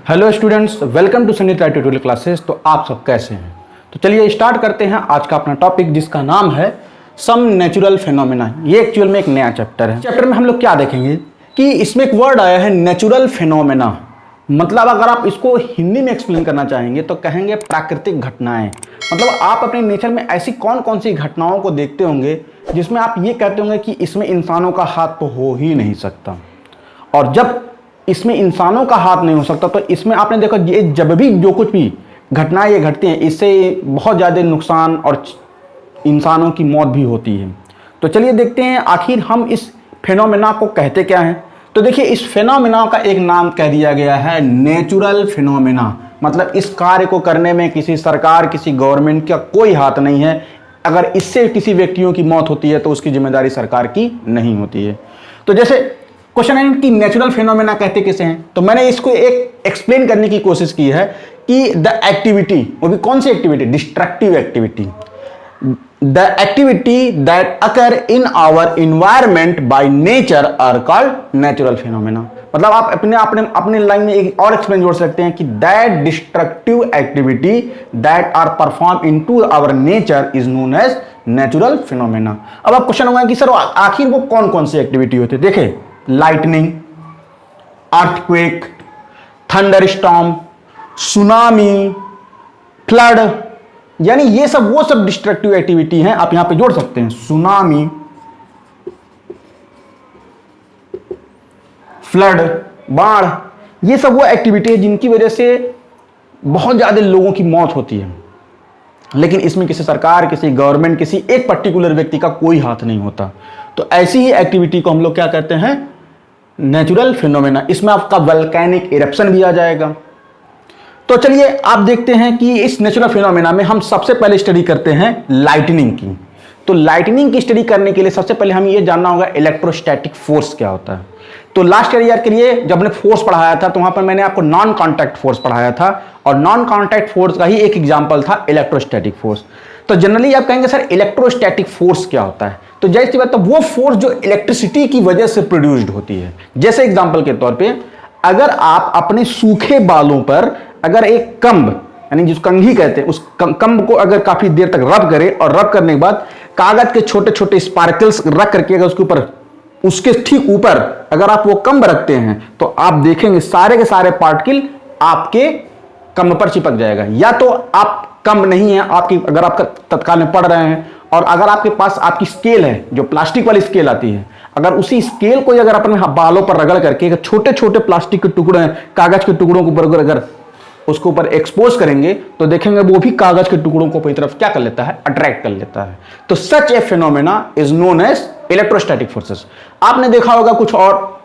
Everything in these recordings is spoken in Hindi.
Hello students, welcome to Sunny tutorial classes. तो आप सब कैसे हैं? तो चलिए स्टार्ट करते हैं आज का अपना टॉपिक, जिसका नाम है सम नेचुरल फिनोमेना। ये एक्चुअल में एक नया चैप्टर है। चैप्टर में हम लोग क्या देखेंगे कि इसमें एक वर्ड आया है नेचुरल फिनोमेना। मतलब अगर आप इसको हिंदी में एक्सप्लेन करना चाहेंगे तो कहेंगे प्राकृतिक घटनाएं। मतलब आप अपने नेचर में ऐसी कौन कौन सी घटनाओं को देखते होंगे जिसमें आप ये कहते होंगे कि इसमें इंसानों का हाथ तो हो ही नहीं सकता। और जब इसमें इंसानों का हाथ नहीं हो सकता तो इसमें आपने देखा ये जब भी जो कुछ भी घटनाएं ये घटती हैं, इससे बहुत ज़्यादा नुकसान और इंसानों की मौत भी होती है। तो चलिए देखते हैं आखिर हम इस फिनोमेना को कहते क्या हैं। तो देखिए, इस फिनोमेना का एक नाम कह दिया गया है नेचुरल फिनोमेना। मतलब इस कार्य को करने में किसी सरकार, किसी गवर्नमेंट का कोई हाथ नहीं है। अगर इससे किसी व्यक्तियों की मौत होती है तो उसकी जिम्मेदारी सरकार की नहीं होती है। तो जैसे क्वेश्चन है कि नेचुरल फिनोमेना कहते किसे हैं, तो मैंने इसको एक एक्सप्लेन करने की कोशिश की है कि द एक्टिविटी, वो भी कौन सी activity, destructive activity, the activity that occur in our environment by nature are called natural phenomena. मतलब आप अपने लाइन में एक और एक्सप्लेन जोड़ सकते हैं कि that destructive activity that are perform into our nature is known as natural phenomena. अब आप क्वेश्चन होगा कि सर आखिर वो कौन कौन सी एक्टिविटी होती है। देखें, lightning, earthquake, thunderstorm, tsunami, flood, यानी ये सब वो सब डिस्ट्रक्टिव एक्टिविटी हैं। आप यहां पे जोड़ सकते हैं सुनामी, फ्लड, बाढ़, ये सब वो एक्टिविटी है जिनकी वजह से बहुत ज्यादा लोगों की मौत होती है। लेकिन इसमें किसी सरकार, किसी गवर्नमेंट, किसी एक पर्टिकुलर व्यक्ति का कोई हाथ नहीं होता। तो ऐसी ही एक्टिविटी को हम लोग क्या कहते हैं, नेचुरल फिनोमेना। इसमें आपका वोल्केनिक इरप्शन भी आ जाएगा। तो चलिए आप देखते हैं कि इस नेचुरल फिनोमेना में हम सबसे पहले स्टडी करते हैं लाइटनिंग की। तो लाइटनिंग की स्टडी करने के लिए सबसे पहले हमें यह जानना होगा इलेक्ट्रोस्टैटिक फोर्स क्या होता है। तो लास्ट ईयर के लिए जब हमने फोर्स पढ़ाया था तो वहां पर मैंने आपको नॉन कॉन्टैक्ट फोर्स पढ़ाया था, और नॉन कॉन्टैक्ट फोर्स का ही एक एग्जांपल था इलेक्ट्रोस्टैटिक फोर्स। तो जनरली आप कहेंगे सर इलेक्ट्रोस्टैटिक फोर्स क्या होता है। तो जैसी बात, तो वो फोर्स जो इलेक्ट्रिसिटी की वजह से प्रोड्यूस्ड होती है। जैसे एग्जांपल के तौर पे अगर आप अपने सूखे बालों पर अगर एक कंब, यानी जिस कंघी कहते हैं, उस कंब को अगर काफी देर तक रब करें और रब करने के बाद कागज के छोटे छोटे स्पार्कल्स रख करके अगर उसके ऊपर, उसके ठीक ऊपर अगर आप वो कंब रखते हैं तो आप देखेंगे सारे के सारे पार्टिकल आपके कंब पर चिपक जाएगा। या तो आप कंब नहीं है आपकी, अगर आप तत्काल में पढ़ रहे हैं और अगर आपके पास आपकी स्केल है, जो प्लास्टिक वाली स्केल आती है, अगर उसी स्केल को अगर अपने बालों पर रगड़ करके छोटे छोटे प्लास्टिक के टुकड़े, कागज के टुकड़ों के ऊपर अगर उसके ऊपर एक्सपोज करेंगे तो देखेंगे वो भी कागज के टुकड़ों को अपनी तरफ क्या कर लेता है, अट्रैक्ट कर लेता है। तो such a phenomena is known as electrostatic forces. आपने देखा होगा कुछ और,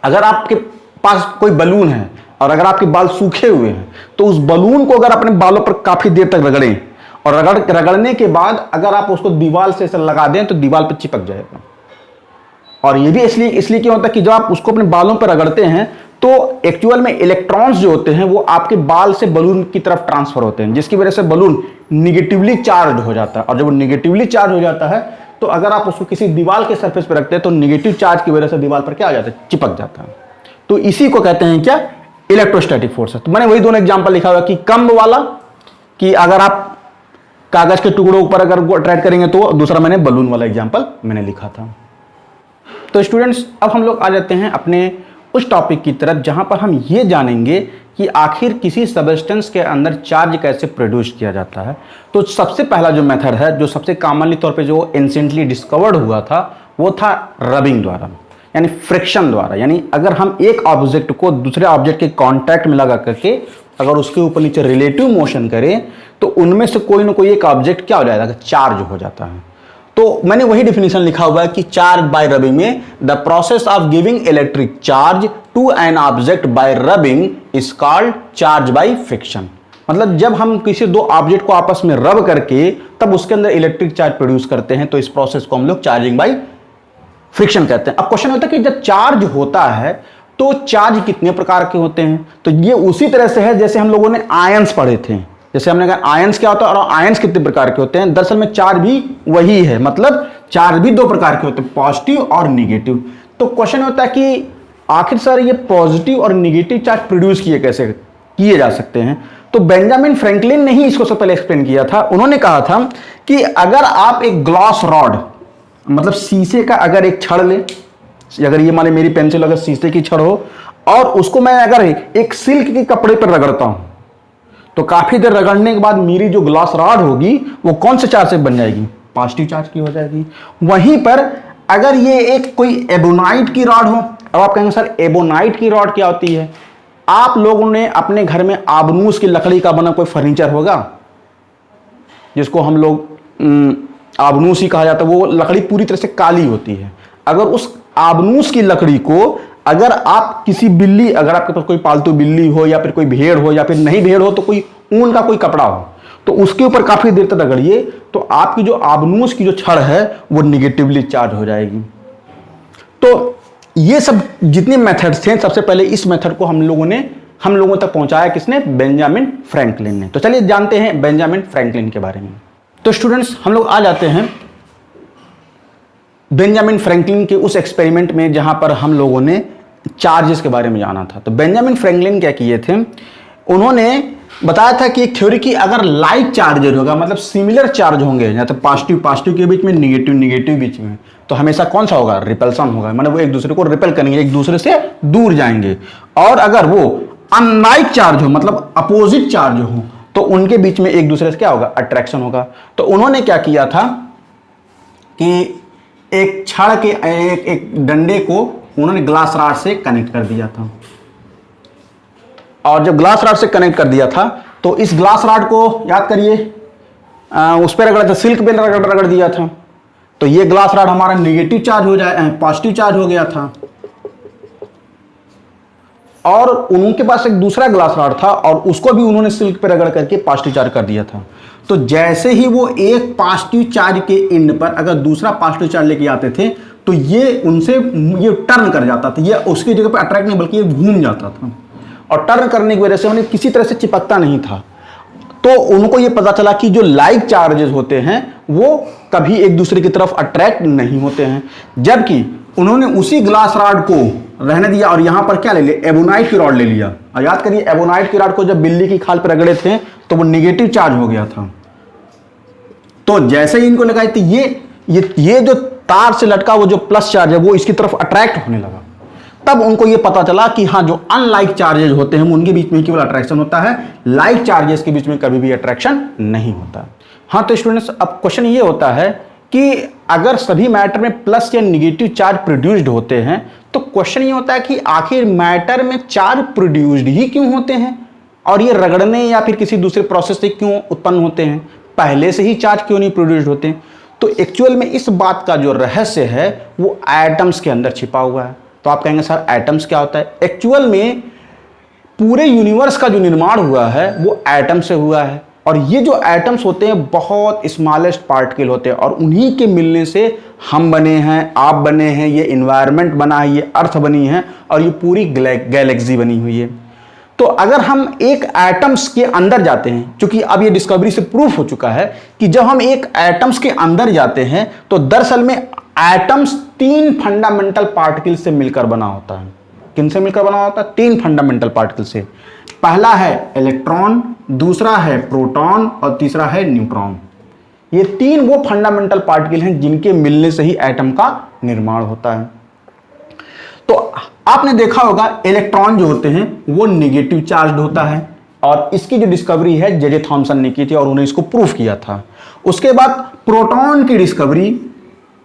अगर आपके पास कोई बलून है और अगर आपके बाल सूखे हुए हैं तो उस बलून को अगर अपने बालों पर काफी देर तक रगड़ें और रगड़ने के बाद अगर आप उसको दीवार से लगा दें तो दीवार पर चिपक जाएगा। और ये भी इसलिए क्यों होता है कि जब आप उसको अपने बालों पर रगड़ते हैं तो एक्चुअल में इलेक्ट्रॉन्स जो होते हैं वो आपके बाल से बलून की तरफ ट्रांसफर होते हैं, जिसकी वजह से बलून निगेटिवली चार्ज हो जाता है। और जब वो निगेटिवली चार्ज हो जाता है तो अगर आप उसको किसी दीवार के सरफेस पर रखते हैं तो निगेटिव चार्ज की वजह से दीवार पर क्या आ जाता है, चिपक जाता है। तो इसी को कहते हैं क्या, इलेक्ट्रोस्टैटिक फोर्स। तो मैंने वही दोनों एग्जांपल लिखा हुआ कि कंब वाला, कि अगर आप कागज के टुकड़ों ऊपर अगर वो अट्रैक्ट करेंगे, तो दूसरा मैंने बलून वाला एग्जांपल मैंने लिखा था। तो स्टूडेंट्स, अब हम लोग आ जाते हैं अपने उस टॉपिक की तरफ जहां पर हम ये जानेंगे कि आखिर किसी सब्सटेंस के अंदर चार्ज कैसे प्रोड्यूस किया जाता है। तो सबसे पहला जो मेथड है, जो सबसे कॉमनली तौर पे जो एंशिएंटली डिस्कवर्ड हुआ था, वो था रबिंग द्वारा, यानी फ्रिक्शन द्वारा। यानी अगर हम एक ऑब्जेक्ट को दूसरे ऑब्जेक्ट के कांटेक्ट में लगा करके अगर उसके ऊपर नीचे रिलेटिव मोशन करें तो उनमें से कोई ना कोई एक ऑब्जेक्ट क्या हो जाएगा, चार्ज हो जाता है। तो मैंने वही डेफिनेशन लिखा हुआ है कि चार्ज बाय रबिंग में the process of giving electric charge to an object by rubbing is called charge by friction. मतलब जब हम किसी दो ऑब्जेक्ट को आपस में रब करके तब उसके अंदर इलेक्ट्रिक चार्ज प्रोड्यूस करते हैं, तो इस प्रोसेस को हम लोग चार्जिंग बाय फ्रिक्शन कहते हैं। अब क्वेश्चन होता है कि जब चार्ज होता है तो चार्ज कितने प्रकार के होते हैं। तो ये उसी तरह से है जैसे हम लोगों ने आयंस पढ़े थे। जैसे हमने कहा आयंस क्या होता है और आयंस कितने प्रकार के होते हैं। दरअसल में चार्ज भी वही है, मतलब चार्ज भी दो प्रकार के होते हैं, पॉजिटिव और निगेटिव। तो क्वेश्चन होता है कि आखिर सर ये पॉजिटिव और निगेटिव चार्ज प्रोड्यूस कैसे किए जा सकते हैं? तो बेंजामिन फ्रैंकलिन ने ही इसको सबसे पहले एक्सप्लेन किया था। उन्होंने कहा था कि अगर आप एक ग्लास रॉड, मतलब शीशे का अगर एक छड़ ले, अगर ये माने मेरी पेंसिल अगर शीशे की छड़ हो और उसको मैं अगर एक सिल्क के कपड़े पर रगड़ता हूं, तो काफी देर रगड़ने के बाद मेरी जो ग्लास रॉड होगी वो कौन से चार्ज से बन जाएगी? पॉजिटिव चार्ज की हो जाएगी। वहीं पर अगर ये एक कोई एबोनाइट की रॉड हो, अब आप कहेंगे सर एबोनाइट की रॉड क्या होती है? आप लोगों ने अपने घर में आबनूस की लकड़ी का बना कोई फर्नीचर होगा, जिसको हम लोग आबनूस ही कहा जाता है, वो लकड़ी पूरी तरह से काली होती है। अगर उस आबनूस की लकड़ी को अगर आप किसी बिल्ली, अगर आपके पास कोई पालतू बिल्ली हो या फिर कोई भेड़ हो या फिर नहीं भेड़ हो तो कोई ऊन का कोई कपड़ा हो, तो उसके ऊपर काफी देर तक रगड़िए तो आपकी जो आबनूस की जो छड़ है वो निगेटिवली चार्ज हो जाएगी। तो ये सब जितने मेथड्स थे, सबसे पहले इस मेथड को हम लोगों तक पहुंचाया किसने? बेंजामिन फ्रैंकलिन ने। तो चलिए जानते हैं बेंजामिन फ्रैंकलिन के बारे में। तो स्टूडेंट्स हम लोग आ जाते हैं बेंजामिन फ्रैंकलिन के उस एक्सपेरिमेंट में जहां पर हम लोगों ने चार्जेस के बारे में जाना था। तो बेंजामिन फ्रैंकलिन क्या किए थे? उन्होंने बताया था कि एक थ्योरी की अगर लाइक चार्जर होगा, मतलब सिमिलर चार्ज होंगे, या तो पॉजिटिव के बीच में, निगेटिव बीच में, तो हमेशा कौन सा होगा? रिपल्सन होगा, मतलब वो एक दूसरे को रिपेल करेंगे, एक दूसरे से दूर जाएंगे। और अगर वो अनलाइक चार्ज हो, मतलब अपोजिट चार्ज हो, तो उनके बीच में एक दूसरे से क्या होगा? अट्रैक्शन होगा। तो उन्होंने क्या किया था कि एक छड़ के एक डंडे को उन्होंने ग्लास रॉड से कनेक्ट कर दिया था, और जब ग्लास रॉड से कनेक्ट कर दिया था तो इस ग्लास रॉड को याद करिए, उस पर रगड़ा था, सिल्क पे रगड़ दिया था, तो ये ग्लास रॉड हमारा निगेटिव चार्ज हो जाए, पॉजिटिव चार्ज हो गया था। और उनके पास एक दूसरा ग्लास रॉड था और उसको भी उन्होंने सिल्क पे रगड़ करके पॉजिटिव चार्ज कर दिया था। तो जैसे ही वो एक पॉजिटिव चार्ज के एंड पर अगर दूसरा पॉजिटिव चार्ज लेके आते थे तो ये उनसे ये टर्न कर जाता था, ये उसकी जगह पे अट्रैक्ट नहीं बल्कि ये घूम जाता था, और टर्न करने की वजह से उन्हें किसी तरह से चिपकता नहीं था। तो उनको ये पता चला कि जो लाइक चार्जेस होते हैं वो कभी एक दूसरे की तरफ अट्रैक्ट नहीं होते हैं। जबकि उन्होंने उसी ग्लास रॉड को रहने दिया और यहां पर क्या ले लिया? एबोनाइट की रॉड ले लिया। और याद करिए एबोनाइट की रॉड को जब बिल्ली की खाल पर रगड़े थे तो वो निगेटिव चार्ज हो गया था। तो जैसे ही इनको लगा कि ये जो तार से लटका वो जो प्लस चार्ज है वो इसकी तरफ अट्रैक्ट होने लगा, तब उनको ये पता चला कि हाँ, जो अनलाइक चार्जेस होते हैं उनके बीच में केवल अट्रैक्शन होता है, लाइक चार्जेस के बीच में कभी भी अट्रैक्शन नहीं होता। हाँ, तो स्टूडेंट्स अब क्वेश्चन ये होता है कि अगर सभी मैटर में प्लस या निगेटिव चार्ज प्रोड्यूस्ड होते हैं तो क्वेश्चन ये होता है कि आखिर मैटर में चार्ज प्रोड्यूस्ड ही क्यों होते हैं, और ये रगड़ने या फिर किसी दूसरे प्रोसेस से क्यों उत्पन्न होते हैं? पहले से ही चार्ज क्यों नहीं प्रोड्यूस्ड होते? तो एक्चुअल में इस बात का जो रहस्य है वो एटम्स के अंदर छिपा हुआ है। तो आप कहेंगे सर एटम्स क्या होता है? एक्चुअल में पूरे यूनिवर्स का जो निर्माण हुआ है वो एटम से हुआ है, और ये जो एटम्स होते हैं बहुत स्मॉलेस्ट पार्टिकल होते हैं, और उन्हीं के मिलने से हम बने हैं, आप बने हैं, ये इन्वायरमेंट बना है, ये अर्थ बनी है, और ये पूरी गैलेक्सी बनी हुई है। तो अगर हम एक एटम्स के अंदर जाते हैं, क्योंकि अब ये डिस्कवरी से प्रूफ हो चुका है कि जब हम एक एटम्स के अंदर जाते हैं तो दरअसल में एटम्स 3 फंडामेंटल पार्टिकल से मिलकर बना होता है। किन से मिलकर बना होता है? 3 फंडामेंटल पार्टिकल से। पहला है इलेक्ट्रॉन, दूसरा है प्रोटॉन और तीसरा है न्यूट्रॉन। ये 3 वो फंडामेंटल पार्टिकल हैं जिनके मिलने से ही एटम का निर्माण होता है। तो आपने देखा होगा इलेक्ट्रॉन जो होते हैं वो निगेटिव चार्ज्ड होता है, और इसकी जो डिस्कवरी है जे थॉमसन ने की थी और उन्हें इसको प्रूफ किया था। उसके बाद प्रोटॉन की डिस्कवरी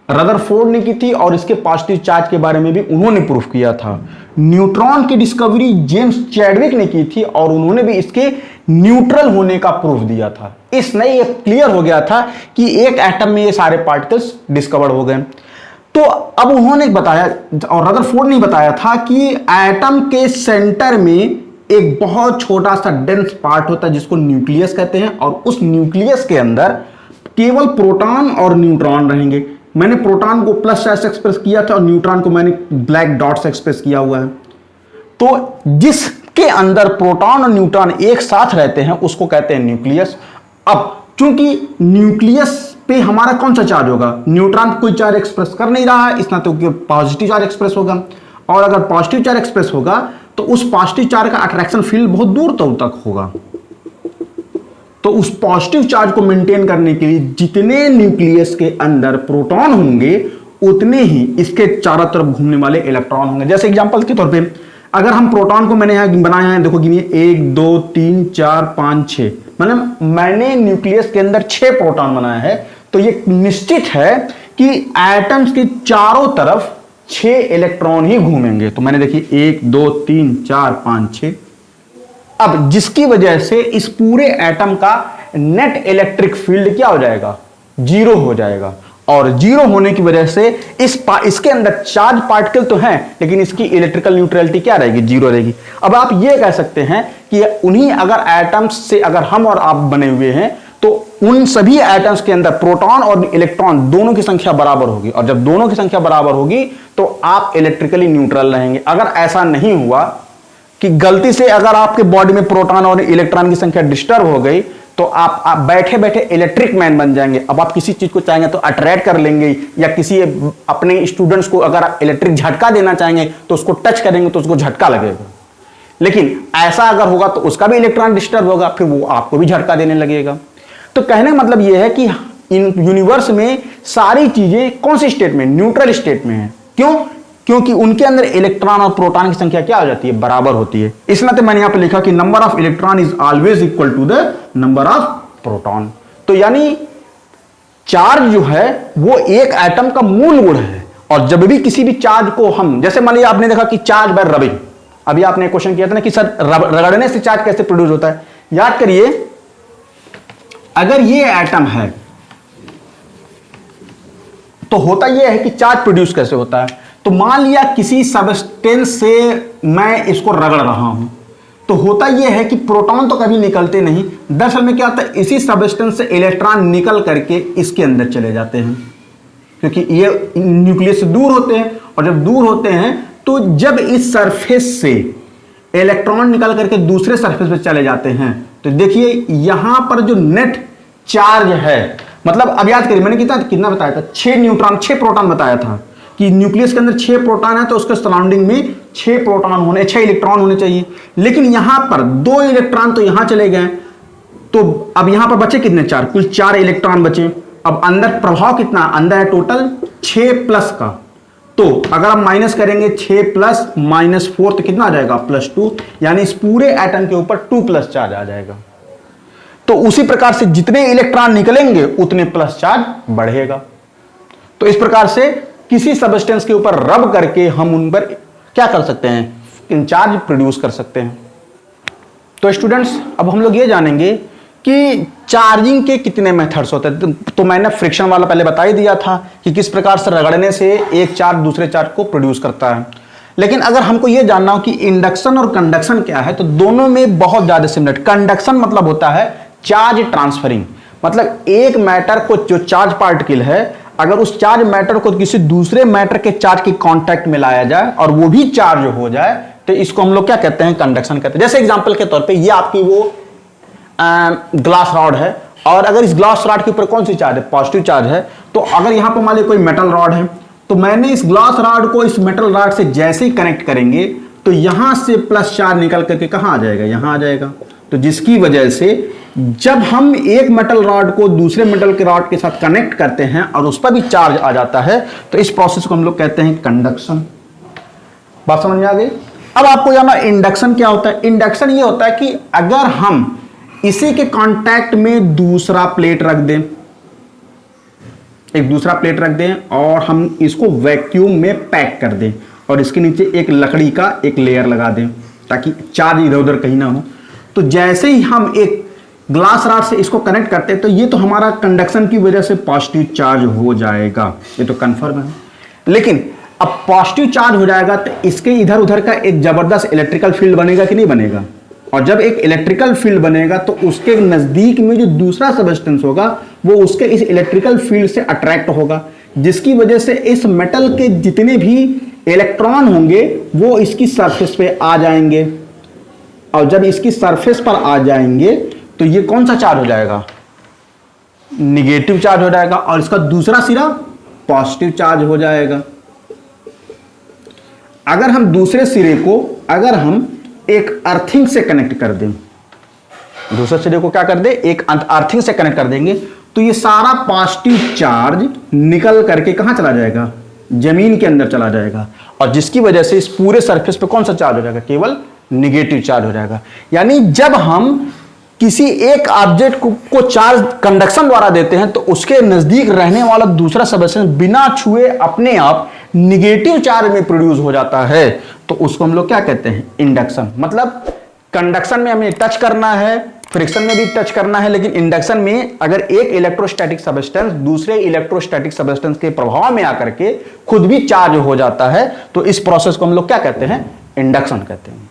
रदरफोर्ड ने की थी और इसके पॉजिटिव चार्ज के बारे में भी उन्होंने प्रूफ किया था। न्यूट्रॉन की डिस्कवरी जेम्स चैडविक ने की थी और उन्होंने भी इसके न्यूट्रल होने का प्रूफ दिया था। इसमें ये क्लियर हो गया था कि एक एटम में ये सारे पार्टिकल्स डिस्कवर्ड हो गए। तो अब उन्होंने बताया और रदरफोर्ड ने बताया था कि एटम के सेंटर में एक बहुत छोटा सा डेंस पार्ट होता है जिसको न्यूक्लियस कहते हैं, और उस न्यूक्लियस के अंदर केवल प्रोटॉन और न्यूट्रॉन रहेंगे। मैंने प्रोटॉन को प्लस चार्ज से एक्सप्रेस किया था और न्यूट्रॉन को मैंने ब्लैक डॉट से एक्सप्रेस किया हुआ है। तो जिसके अंदर प्रोटॉन और न्यूट्रॉन एक साथ रहते हैं उसको कहते हैं न्यूक्लियस। अब चूंकि न्यूक्लियस पे हमारा कौन सा चार्ज होगा? न्यूट्रॉन कोई चार्ज एक्सप्रेस कर नहीं रहा है, इस नाते पॉजिटिव चार्ज एक्सप्रेस होगा। और अगर पॉजिटिव चार्ज एक्सप्रेस होगा तो उस पॉजिटिव चार्ज का अट्रैक्शन फील्ड बहुत दूर तक होगा। तो उस पॉजिटिव चार्ज को मेंटेन करने के लिए जितने न्यूक्लियस के अंदर प्रोटॉन होंगे उतने ही इसके चारों तरफ घूमने वाले इलेक्ट्रॉन होंगे। जैसे एग्जांपल के तौर पे अगर हम प्रोटॉन को मैंने यहां बनाया है, देखो गिनिए 1 2 3 4 5 6, मतलब मैंने न्यूक्लियस के अंदर 6 प्रोटॉन बनाया है। तो ये निश्चित है कि एटम्स के चारों तरफ 6 इलेक्ट्रॉन ही घूमेंगे। तो मैंने देखिए 1 2 3 4 5 6। अब जिसकी वजह से इस पूरे एटम का नेट इलेक्ट्रिक फील्ड क्या हो जाएगा, 0 हो जाएगा। और 0 होने की वजह से इसके अंदर चार्ज पार्टिकल तो हैं, लेकिन इसकी इलेक्ट्रिकल न्यूट्रलिटी क्या रहेगी, 0 रहेगी। अब आप ये कह सकते हैं कि उन्हीं अगर एटम्स से अगर हम और आप बने हुए हैं तो उन सभी एटम्स के अंदर प्रोटॉन और इलेक्ट्रॉन दोनों की संख्या बराबर होगी, और जब दोनों की संख्या बराबर होगी तो आप इलेक्ट्रिकली न्यूट्रल रहेंगे। अगर ऐसा नहीं हुआ कि गलती से अगर आपके बॉडी में प्रोटॉन और इलेक्ट्रॉन की संख्या डिस्टर्ब हो गई तो आप बैठे बैठे इलेक्ट्रिक मैन बन जाएंगे। अब आप किसी चीज को चाहेंगे तो अट्रैक्ट कर लेंगे, या किसी अपने स्टूडेंट्स को अगर इलेक्ट्रिक झटका देना चाहेंगे तो उसको टच करेंगे तो उसको झटका लगेगा। लेकिन ऐसा अगर होगा तो उसका भी इलेक्ट्रॉन डिस्टर्ब होगा, फिर वो आपको भी झटका देने लगेगा। तो कहने का मतलब यह है कि इन यूनिवर्स में सारी चीजें कौन सी स्टेट में, न्यूट्रल स्टेट में है। क्यों? क्योंकि उनके अंदर इलेक्ट्रॉन और प्रोटॉन की संख्या क्या हो जाती है, बराबर होती है। इस नाते मैंने यहां पर लिखा कि number of electron is always equal to the number of proton. तो यानी चार्ज जो है वो एक एटम का मूल गुण है, और जब भी किसी भी चार्ज को हम, जैसे मान लीजिए आपने देखा कि चार्ज बाय रबिंग, अभी आपने क्वेश्चन किया था ना कि सर रगड़ने से चार्ज कैसे प्रोड्यूस होता है। याद करिए, अगर ये एटम है तो होता यह है कि चार्ज प्रोड्यूस कैसे होता है। तो मान लिया किसी सबस्टेंस से मैं इसको रगड़ रहा हूं, तो होता यह है कि प्रोटॉन तो कभी निकलते नहीं, दरअसल में क्या होता है, इसी सबस्टेंस से इलेक्ट्रॉन निकल करके इसके अंदर चले जाते हैं, क्योंकि ये न्यूक्लियस से दूर होते हैं। और जब दूर होते हैं तो जब इस सरफेस से इलेक्ट्रॉन निकल करके दूसरे सरफेस पे चले जाते हैं, तो देखिए यहां पर जो नेट चार्ज है, मतलब अब याद करिए मैंने कितना बताया था, 6 न्यूट्रॉन 6 प्रोटॉन बताया था कि न्यूक्लियस के अंदर 6 प्रोटॉन है तो उसके सराउंडिंग में 6 प्रोटॉन होने 6 इलेक्ट्रॉन होने चाहिए। लेकिन यहां पर 2 इलेक्ट्रॉन तो यहां चले गए, तो अब यहां पर बचे कितने, 4, कुल 4 इलेक्ट्रॉन बचे। अब अंदर प्रभाव कितना अंदर है, टोटल 6 प्लस का। तो अगर हम माइनस करेंगे 6 प्लस -4 तो कितना आ जाएगा, +2, यानी इस पूरे एटम के ऊपर 2 प्लस चार्ज आ जाएगा। तो उसी प्रकार से जितने इलेक्ट्रॉन निकलेंगे उतने प्लस चार्ज बढ़ेगा। तो इस प्रकार से किसी सबस्टेंस के ऊपर रब करके हम उन पर क्या कर सकते हैं, चार्ज प्रोड्यूस कर सकते हैं। तो स्टूडेंट्स अब हम लोग ये जानेंगे कि चार्जिंग के कितने मेथड्स होते हैं। तो मैंने फ्रिक्शन वाला पहले बता ही दिया था कि किस प्रकार से रगड़ने से एक चार्ज दूसरे चार्ज को प्रोड्यूस करता है। लेकिन अगर हमको ये जानना हो कि इंडक्शन और कंडक्शन क्या है, तो दोनों में बहुत ज्यादा सिमिलर। कंडक्शन मतलब होता है चार्ज ट्रांसफरिंग, मतलब एक मैटर को जो चार्ज पार्टिकल है, अगर उस चार्ज मैटर को किसी दूसरे मैटर के चार्ज के कांटेक्ट में लाया जाए और वो भी चार्ज हो जाए, तो इसको हम लोग क्या कहते हैं, कंडक्शन कहते हैं। जैसे एग्जांपल के तौर पे ये आपकी वो ग्लास रॉड है, और अगर इस ग्लास रॉड के ऊपर कौन सी चार्ज है, पॉजिटिव चार्ज है। तो अगर यहां पर मान लीजिए कोई मेटल रॉड है, तो मैंने इस ग्लास रॉड को इस मेटल रॉड से जैसे ही कनेक्ट करेंगे तो यहां से प्लस चार्ज निकल करके कहां आ जाएगा, यहां आ जाएगा। तो जिसकी वजह से जब हम एक मेटल रॉड को दूसरे मेटल के रॉड के साथ कनेक्ट करते हैं और उस पर भी चार्ज आ जाता है, तो इस प्रोसेस को हम लोग कहते हैं कंडक्शन। बात समझ में आ गई। अब आपको जानना इंडक्शन क्या होता है। इंडक्शन ये होता है कि अगर हम इसी के कांटेक्ट में दूसरा प्लेट रख दें, एक दूसरा प्लेट रख दें और हम इसको वैक्यूम में पैक कर दें और इसके नीचे एक लकड़ी का एक लेयर लगा दें ताकि चार्ज इधर उधर कहीं ना हो, तो जैसे ही हम एक ग्लास रॉड से इसको कनेक्ट करते हैं तो ये तो हमारा कंडक्शन की वजह से पॉजिटिव चार्ज हो जाएगा, ये तो कंफर्म है। लेकिन अब पॉजिटिव चार्ज हो जाएगा तो इसके इधर उधर का एक जबरदस्त इलेक्ट्रिकल फील्ड बनेगा कि नहीं बनेगा, और जब एक इलेक्ट्रिकल फील्ड बनेगा तो उसके नजदीक में जो दूसरा सबस्टेंस होगा वो उसके इस इलेक्ट्रिकल फील्ड से अट्रैक्ट होगा, जिसकी वजह से इस मेटल के जितने भी इलेक्ट्रॉन होंगे वो इसकी सरफेस पे आ जाएंगे, और जब इसकी सरफेस पर आ जाएंगे तो ये कौन सा चार्ज हो जाएगा, निगेटिव चार्ज हो जाएगा, और इसका दूसरा सिरा पॉजिटिव चार्ज हो जाएगा। अगर हम दूसरे सिरे को अगर हम एक अर्थिंग से कनेक्ट कर दें, दूसरे सिरे को क्या कर दे, एक अर्थिंग से कनेक्ट कर देंगे, तो ये सारा पॉजिटिव चार्ज निकल करके कहां चला जाएगा, जमीन के अंदर चला जाएगा, और जिसकी वजह से इस पूरे सरफेस पे कौन सा चार्ज हो जाएगा, केवल निगेटिव चार्ज हो जाएगा। यानी जब हम किसी एक ऑब्जेक्ट को चार्ज कंडक्शन द्वारा देते हैं तो उसके नजदीक रहने वाला दूसरा सब्सटेंस बिना छुए अपने आप निगेटिव चार्ज में प्रोड्यूस हो जाता है, तो उसको हम लोग क्या कहते हैं, इंडक्शन। मतलब कंडक्शन में हमें टच करना है, फ्रिक्शन में भी टच करना है, लेकिन इंडक्शन में अगर एक इलेक्ट्रोस्टैटिक सब्सटेंस दूसरे इलेक्ट्रोस्टैटिक सब्सटेंस के प्रभाव में आकर के खुद भी चार्ज हो जाता है, तो इस प्रोसेस को हम लोग क्या कहते हैं, इंडक्शन कहते हैं।